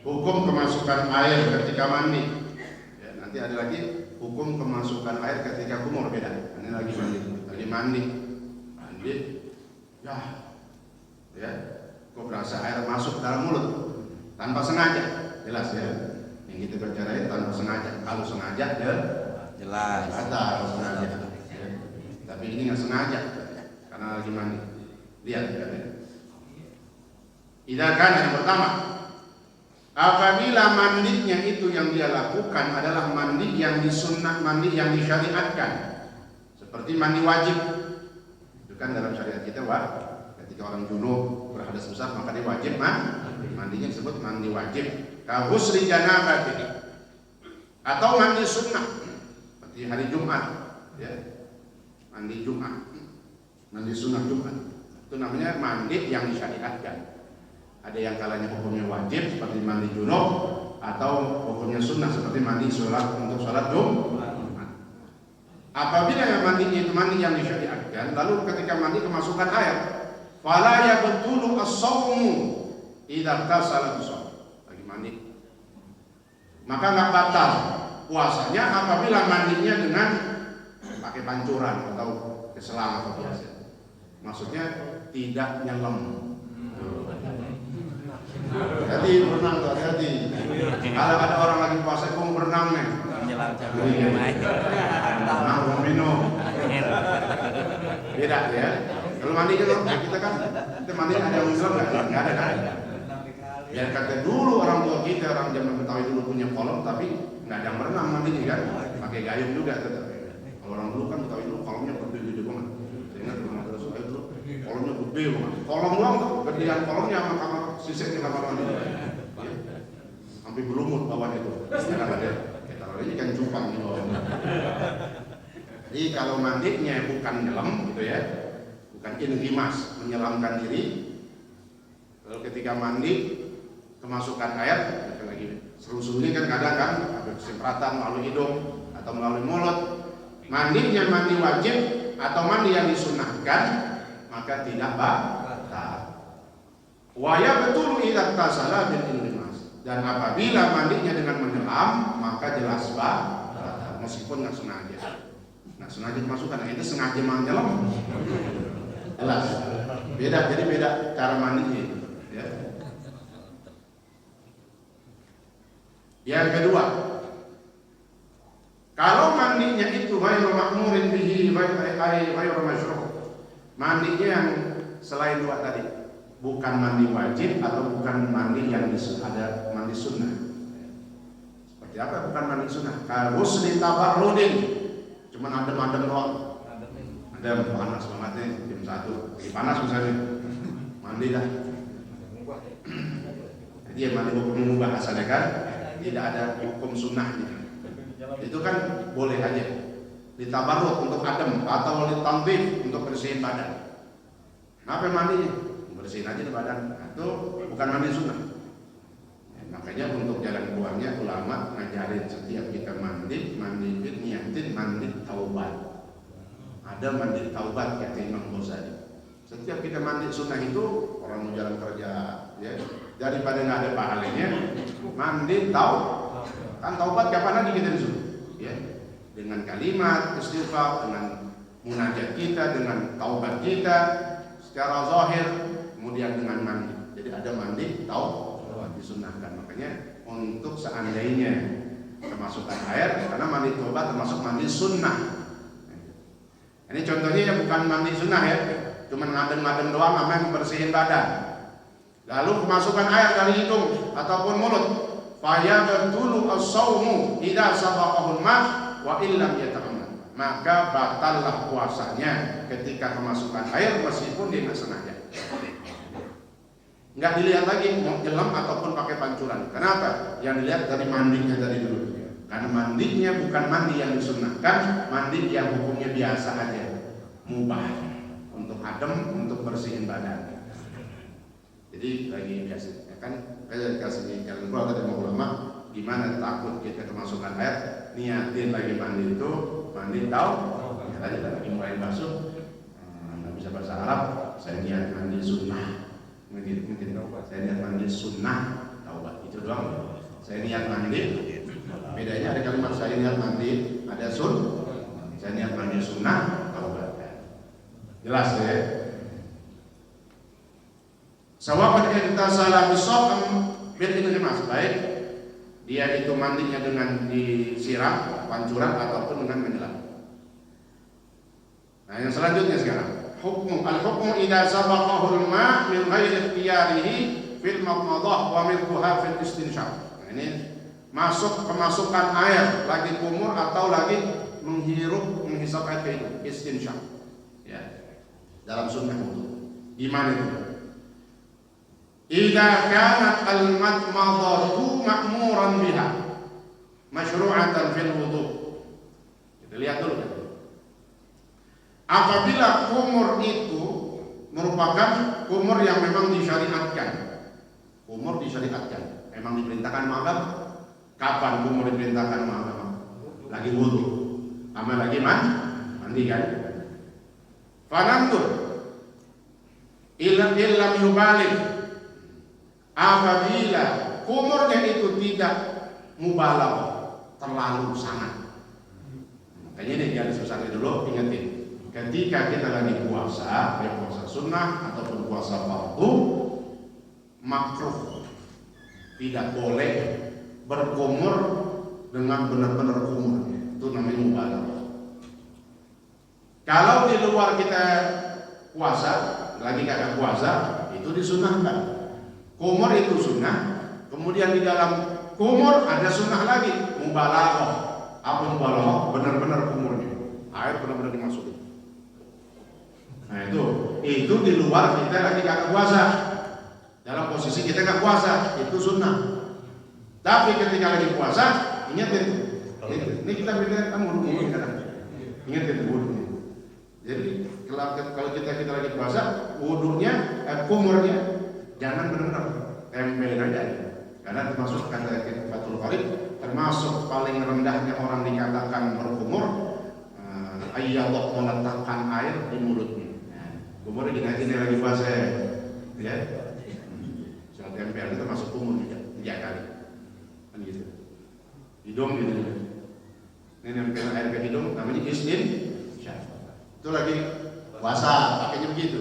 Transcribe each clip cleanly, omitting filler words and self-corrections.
Hukum kemasukan air ketika mandi. Ya, nanti ada lagi hukum kemasukan air ketika kumur, beda. Ini lagi mandi. Ya, kok berasa air masuk dalam mulut tanpa sengaja, jelas ya. Yang kita bicarain tanpa sengaja. Kalau sengaja ya jelas. Kalau sengaja. Ya. Tapi ini nggak sengaja karena lagi mandi. Lihat ya. Idakan yang pertama, apabila mandinya itu yang dia lakukan adalah mandi yang disunnah, mandi yang disyariatkan, seperti mandi wajib. Itu kan dalam syariat kita ketika orang junub berhadas besar maka dia wajib mandinya disebut mandi wajib. Kahusri janabah atau mandi sunnah seperti hari Jumat, ya. Mandi Jumat, mandi sunnah Jumat. Itu namanya mandi yang disyariatkan. Ada yang kalanya hukumnya wajib seperti mandi junub, atau hukumnya sunnah seperti mandi untuk sholat Jumat. Apabila yang mandinya itu mandi yang disyariatkan, lalu ketika mandi kemasukan air, fala yabtulu as-shawmu idza tasala bis-shaum. Lagi mandi, maka nggak batal puasanya apabila mandinya dengan pakai pancuran atau keselang atau biasa. Maksudnya tidak nyelam. Hati berenang tuh, hati. Kalau ada orang lagi puasa mau berenang nih, Menyelam minum. Beda ya. Kalau mandi kita mandi ada yang menyelam nggak ada kan? Biar kata dulu orang tua kita, orang zaman Betawi dulu punya kolam tapi nggak ada yang berenang mandinya kan, pakai gayung juga tetap. Kalau orang dulu kan Betawi dulu kolamnya gede banget. Saya ingat rumah terus dulu kolamnya gede banget. Kolam doang tuh, gedean kolamnya sama kamar sisanya kamar mandi. Sampai berlumut bawahnya tuh. Sekarang ada ini kan cupang ini bawahnya. Jadi kalau mandinya bukan nyelam gitu ya, bukan inrimas menyelamkan diri. Lalu ketika mandi kemasukan air, lagi seru-serunya kan kadang kan ada kesempratan melalui hidung atau melalui mulut. Mandinya mandi wajib atau mandi yang disunahkan, maka tidak batal. Waya betul idza tasala bil inrimas. Dan apabila mandinya dengan menyelam, maka jelas batal meskipun nggak sengaja. Nggak sengaja kemasukan, itu sengaja menyelam. Jelas. Beda, jadi beda cara mandinya. Ya. Yang kedua, kalau mandinya itu ghairu ma'murin bihi ghairu masyru'. Mandinya yang selain dua tadi, bukan mandi wajib atau bukan mandi yang ada mandi sunnah. Seperti apa bukan mandi sunnah? Kahusli tabarrudin, cuma adem-adem doang. Adem, panas banget nih jam 1, lagi panas misalnya, mandi dah. Jadi yang mandi hukum mubah asalnya kan, tidak ada hukum sunnahnya. Itu kan boleh aja ditabarrud untuk adem atau ditanzif untuk bersihin badan. Apa mandinya? Bersihin aja di badan. Itu bukan mandi sunnah. Makanya untuk jalan keluarnya ulama ngajarin setiap kita mandi niatin mandi taubat. Ada mandi taubat kata Imam Ghazali. Setiap kita mandi sunnah itu orang mau jalan kerja, ya, daripada nggak ada pahalanya, mandi kan taubat kapan lagi kita disuruh, ya, dengan kalimat istighfar, dengan munajat kita, dengan taubat kita secara zahir, kemudian dengan mandi. Jadi ada mandi taubat disunahkan. Makanya untuk seandainya kemasukan air, karena mandi taubat termasuk mandi sunnah. Ini contohnya ya bukan mandi sunnah ya, cuma ngadem-ngadem doang, namanya bersihin badan. Lalu kemasukan air dari hidung ataupun mulut, faya bertulu as-sawmu idza sabaqahul ma' wa illam yata'ammad. Maka batallah puasanya ketika kemasukan air meskipun dia nggak sengaja. Nggak dilihat lagi mau nyelam ataupun pakai pancuran. Kenapa? Yang dilihat dari mandinya tadi dulu. Karena mandinya bukan mandi yang disunnahkan, mandi yang hukumnya biasa aja, mubah, untuk adem, untuk bersihin badan. Jadi lagi biasa, ya kan? Kayak kasih kalian keluar tadi mau ulama, gimana takut kita kemasukan air, niatin lagi mandi itu, mandi ya tadi lagi mulai basuh, nggak bisa bahasa Arab, saya niat mandi sunnah, mungkin saya niat mandi sunnah, taubat itu doang. Saya niat mandi. Bedanya ada kalimat saya niat mandi, ada saya niat mandi sunnah, taubatan. Jelas ya? Sawabat kita salah bisok bil inrimas, baik dia itu mandinya dengan disiram pancuran ataupun dengan menyelam. Nah, yang selanjutnya sekarang al-hukmu idza sabaqahu al-ma' min ghairi ikhtiyarihi fil madmadah wa milkuha fil istinsyaq. Nah, ini kemasukan air lagi kumur atau lagi menghisap air itu istinsyaq. Ya. Dalam sunnah wudu. Gimana itu? Idza kanat al-madmadatu ma'muran biha masyru'atan fil wudu. Kita lihat dulu kan. Apabila kumur itu merupakan kumur yang memang disyariatkan. Kumur disyariatkan, memang diperintahkan agama. Kapan kumur diperintahkan agama? Lagi wudu. Sama lagi mandi kan? Fanandur illam yubalik. Apabila kumurnya itu tidak mubalaghah, terlalu sangat. Makanya ini jangan susah dulu, ingetin. Ketika kita lagi puasa, baik puasa sunnah ataupun puasa fardu, makruh, tidak boleh berkumur dengan benar-benar kumur. Itu namanya mubalaghah. Kalau di luar kita puasa, lagi kagak puasa, itu disunahkan. Kumur itu sunnah, kemudian di dalam kumur ada sunnah lagi, mubalaghah. Apa mubalaghah? Benar-benar kumurnya, air benar-benar dimasukin. Nah itu di luar kita lagi kagak puasa. Dalam posisi kita nggak puasa, itu sunnah. Tapi ketika lagi puasa, ingat itu. Ini kita beda kan wudu kadang. Ingat itu wudunya. Jadi kalau kita lagi puasa, wudunya, kumurnya jangan benar-benar tempelin aja. Karena termasuk kata Fathul Qarib, termasuk paling rendahnya orang dikatakan berkumur, Allah meletakkan air di mulutnya. Kumur gini lagi puasa ya. Soal tempel itu masuk kumur juga 3 kali. Kan gitu. Hidung gitu. Ini nempel air ke hidung namanya istinsyaq. Itu lagi puasa pakainya begitu,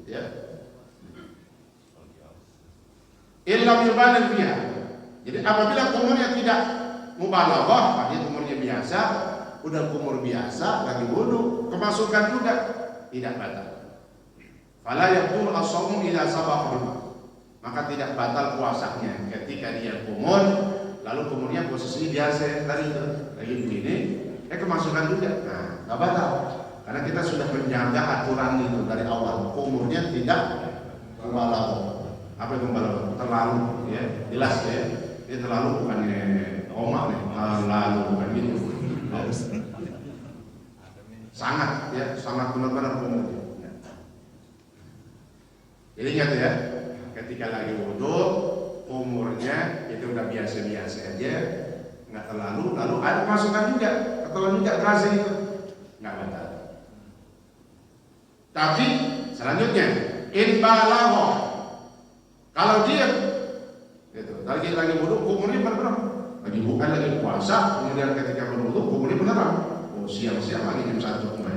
ya. Illam yubaligh biha. Jadi apabila kumurnya tidak mubalaghah, artinya kumurnya biasa, udah kumur biasa lagi wudu, kemasukan juga tidak batal. Fala yaqul as-shawmu idza sabaqahu. Maka tidak batal puasanya ketika dia kumur, lalu kumurnya posisinya biasa tadi itu lagi begini, kemasukan juga. Nah, enggak batal. Karena kita sudah menjaga aturan itu dari awal. Kumurnya tidak mubalaghah. Apa itu mubalaghah? Terlalu, ya, jelas ya. Ini terlalu bukannya omak nih, terlalu bukan gitu. Sangat, ya, sangat benar-benar kumur. Jadi ingat ya, ketika lagi wudu, umurnya itu udah biasa-biasa aja, nggak terlalu, lalu ada masukan juga, ketelan juga terasa itu, nggak batal. Tapi selanjutnya, in balagha, kalau dia, gitu, lagi wudu, umurnya benar-benar, lagi bukan lagi puasa, kemudian ketika berwudu, umurnya beneran, oh siang-siang lagi jam 1 kembali.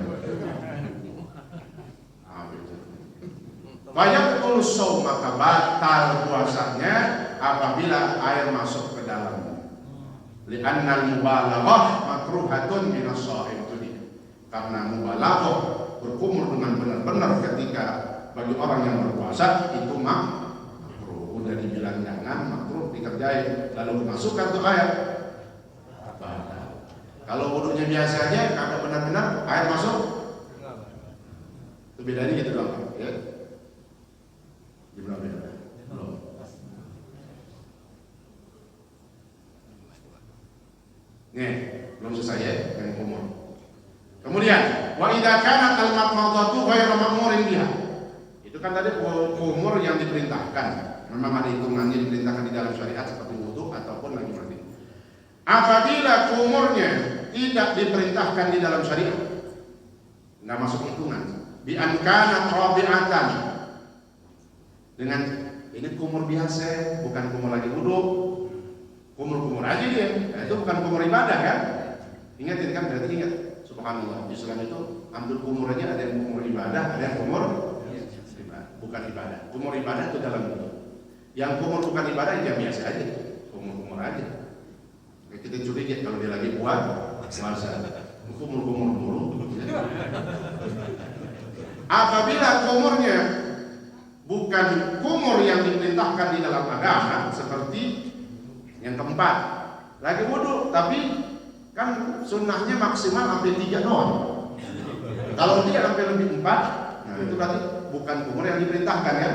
Banyak tulus saum, maka batal puasanya apabila air masuk ke dalam. Li'annal mubalaghah makruhatun minas shaim itu dia. Karena mubalaghah berkumur dengan benar-benar ketika bagi orang yang berpuasa itu makruh. Udah dibilang jangan, makruh dikerjain, lalu dimasukkan tuh air. Batal. Kalau wudunya biasanya kagak benar-benar air masuk, itu bedanya gitu dong, ya. Belum. Nih, belum selesai ya yang kumur. Kemudian, wa idza kanat al-madmadatu ghairu ma'murin biha. Itu kan tadi kumur yang diperintahkan. Memang ada hitungannya diperintahkan di dalam syariat seperti wudu ataupun lagi mandi. Apabila kumurnya tidak diperintahkan di dalam syariat, enggak masuk hitungan. Bi an kana rabi'atan. Dengan ini kumur biasa, bukan kumur lagi wudu, kumur aja dia. Nah, itu bukan kumur ibadah kan? Ingat ini kan, berarti ingat. Subhanallah, Islam itu ambil kumurnya ada yang kumur ibadah, ada yang kumur bukan ibadah. Kumur ibadah itu dalam wudu. Yang kumur bukan ibadah ya biasa aja, kumur aja. Kita curiga kalau dia lagi puasa, kumur dulu. Apabila kumurnya bukan kumur yang diperintahkan di dalam agama, seperti yang keempat, lagi wudu, tapi kan sunnahnya maksimal sampai 3 doang. Kalau dia sampai lebih 4, nah itu berarti bukan kumur yang diperintahkan kan?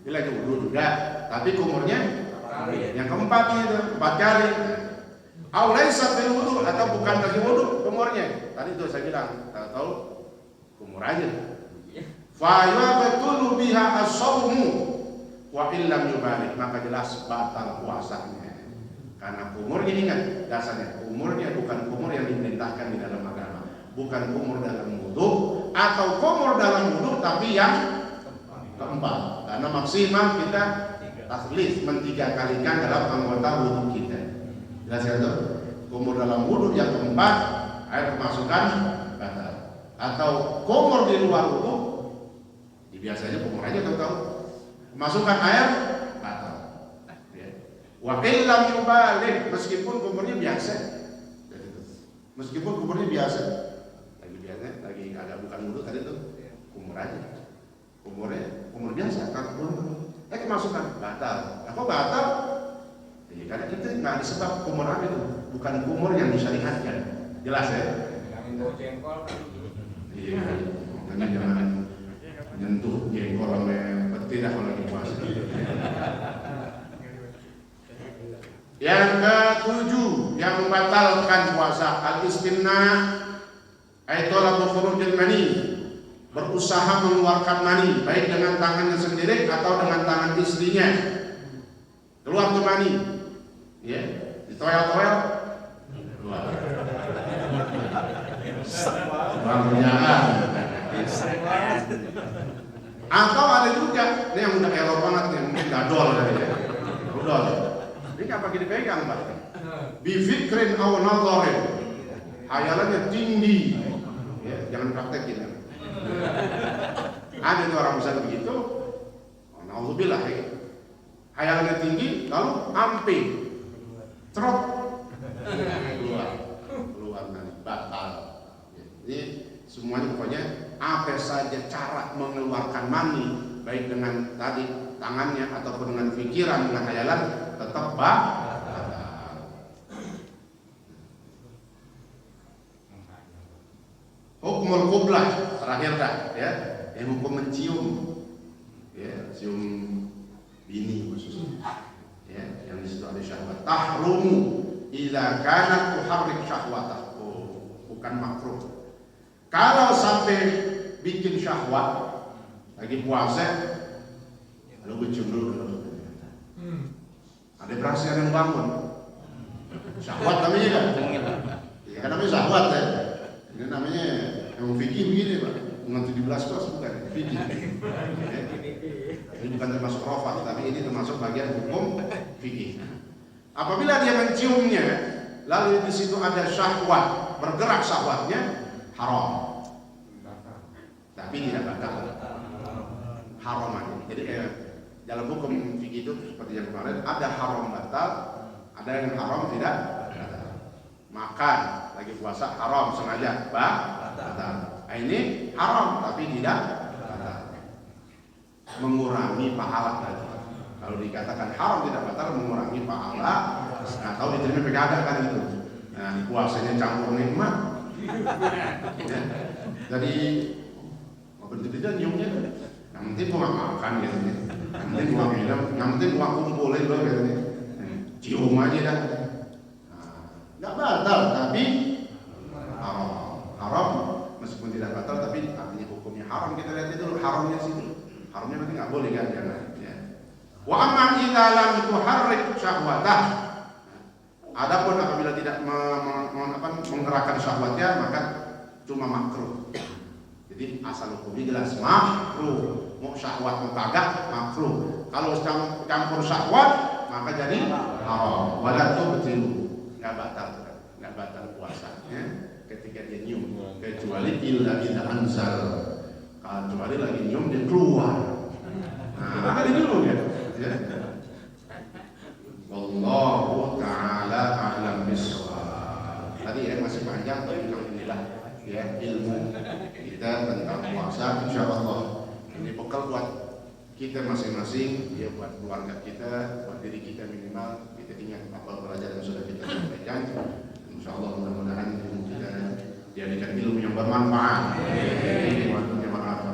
Dia lagi wudu juga, tapi kumurnya yang keempat itu 4 kali. Aulaisa bil wudu, atau bukan lagi wudu kumurnya. Tadi itu saya bilang, tahu kumur aja. Fa yabtulu biha as-shawmu wa illam yubalik, maka jelas batal puasanya. Karena kumurnya, ingat dasarnya, kumurnya bukan kumur yang diperintahkan di dalam agama, bukan kumur dalam wudu, atau kumur dalam wudu tapi yang keempat. Karena maksimal kita taslis men-3-kalikan dalam anggota wudu kita. Jelas ya tuh? Kumur dalam wudu yang keempat, air kemasukan batal. Atau kumur di luar wudu, biasanya kumur aja tahu-tahu, masukkan air batal. Wa illam yubalik, meskipun kumurnya biasa, meskipun kumurnya biasa, lagi agak bukan wudu tadi tuh, kumur aja, kumur biasa, kan kemasukan batal. Kok batal? Ya, karena itu nggak ada sebab kumur apa itu, bukan kumur yang disyariatkan. Jelas ya? Iya, jangan nyentuh jengkol sama petir kalau lagi puasa. Yang ke-7 yang membatalkan puasa, al-istimna, ay talabu khurujil mani, berusaha mengeluarkan mani baik dengan tangannya sendiri atau dengan tangan istrinya. Keluar tuh mani, ya, ditoel-toel keluar. Bangnyaan. Atau ada juga ini yang udah elok banget nih, mungkin gadol kali ya. Gadol. Ini apa gini pegang, Pak? Bifikrin aw nadharin. Hayalannya tinggi. Ya, jangan praktekin. Ada tuh orang bisa begitu. Oh, naudzubillah ya. Hayalannya tinggi lalu ampe. Trot. Keluar nanti batal. Jadi semuanya pokoknya apa saja cara mengeluarkan mani, baik dengan tadi tangannya ataupun dengan pikiran, dengan hayalan, tetap batal. Hukumul qublah terakhir dah ya, yang hukum mencium, ya, cium bini khususnya, ya, yang disitu ada syahwat. Tahrumu idza kanat tuharrik syahwatah. Oh, bukan makruh. Kalau sampai bikin syahwat lagi puasa, lalu cium dulu. Ada berasa yang bangun. Syahwat namanya kan? Ya kan namanya syahwat ya. Ini namanya yang fikih begini Pak. Dengan 17 kelas bukan fikih. Ini bukan termasuk rofat, tapi ini termasuk bagian hukum fikih. Apabila dia menciumnya, lalu di situ ada syahwat, bergerak syahwatnya, haram. Tapi tidak batal. Haram aja. Jadi dalam hukum fikih itu seperti yang kemarin, ada haram batal, ada yang haram tidak batal. Makan lagi puasa haram sengaja batal. Nah, ini haram tapi tidak batal. Mengurangi pahala tadi. Kalau dikatakan haram tidak batal, mengurangi pahala. Nah, tahu diterima pegadang kan itu. Nah, puasanya campur nikmat. Ya. Jadi betul-betul nyiumnya. Yang penting gua nggak makan gitu. Yang penting gua minum, yang penting gua kumpulin gua gitu. Cium aja dah. Nggak batal tapi haram. Haram meskipun tidak batal tapi artinya hukumnya haram. Kita lihat itu haramnya situ. Haramnya berarti nggak boleh kan jangan. Ya. Wa amma idza lam tuharrik syahwatah. Adapun apabila tidak menggerakkan syahwatnya maka cuma makruh. Jadi asal hukumnya jelas makruh. Mau syahwat mau kagak makruh. Kalau campur syahwat maka jadi haram. Wala tubtilu, nggak batal puasa. Ya. Ketika dia nyium, kecuali illa idza anzal, kecuali lagi nyium dia keluar. Nah, ada dulu ya. Wallahu ta'ala a'lam bishawab. Tadi masih panjang, tapi alhamdulillah ya ilmu kita tentang puasa, insyaallah ini bekal buat kita masing-masing, ya buat keluarga kita, buat diri kita minimal kita ingat apa pelajaran yang sudah kita sampaikan. Insyaallah mudah-mudahan ilmu kita dijadikan ilmu yang bermanfaat. Ini waktunya maaf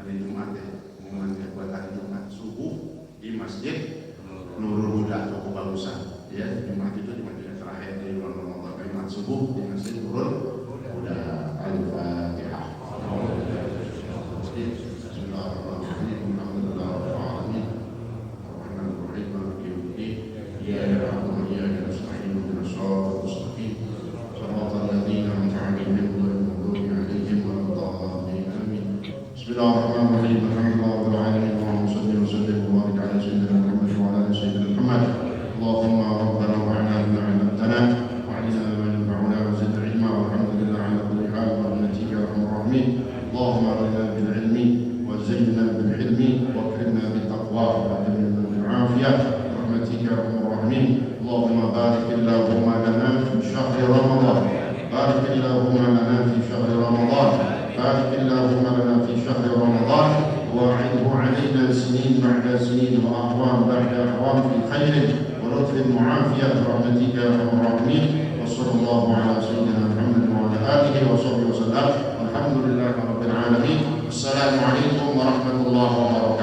hari Jumat ya, umumannya buat hari Jumat subuh di Masjid Nurul Huda Toko Bagusan. Ya, Jumat itu Jumat yang terakhir di bulan Ramadan. Jumat subuh di Masjid Nurul Huda. Al-Fatihah. Bismillahirrahmanirrahim. Alhamdulillahirabbil alamin. Arrahmanirrahim. Maliki yaumiddin. Iyyaka na'budu wa iyyaka nasta'in. Ihdinas siratal mustaqim. Shiratal ladzina an'amta 'alaihim ghairil maghdubi 'alaihim waladdallin. Amin. Bismillahirrahmanirrahim. Alhamdulillahirabbil alamin. Allahumma shalli wa sallim wa barik 'ala sayyidina Muhammad wa 'ala ali sayyidina Muhammad. Allahumma rabbana wa'na bima 'allamtana wa 'allimna ma yanfa'una wa zidna 'ilma walhamdulillah 'ala kulli hal wa rahmatika ya arhamar rahimin. Allahumma arina bil 'ilmi wa zayyinna bil 'ilmi wa akrimna bit taqwa wa jannibna bil 'afiyah rahmatika ya arhamar rahimin. Allahumma barik Allahumma lana fi syahri Ramadan. Barik Allahumma lana fi syahri Ramadan. Barik Allahumma lana fi syahri Ramadan. وأعده علينا سنين بعد سنين وأعوام بعد أعوام في خير ولطف وعافية برحمتك يا أرحم الراحمين. وصلى الله على سيدنا محمد وعلى آله وصحبه وسلم والحمد لله رب العالمين. السلام عليكم ورحمة الله وبركاته.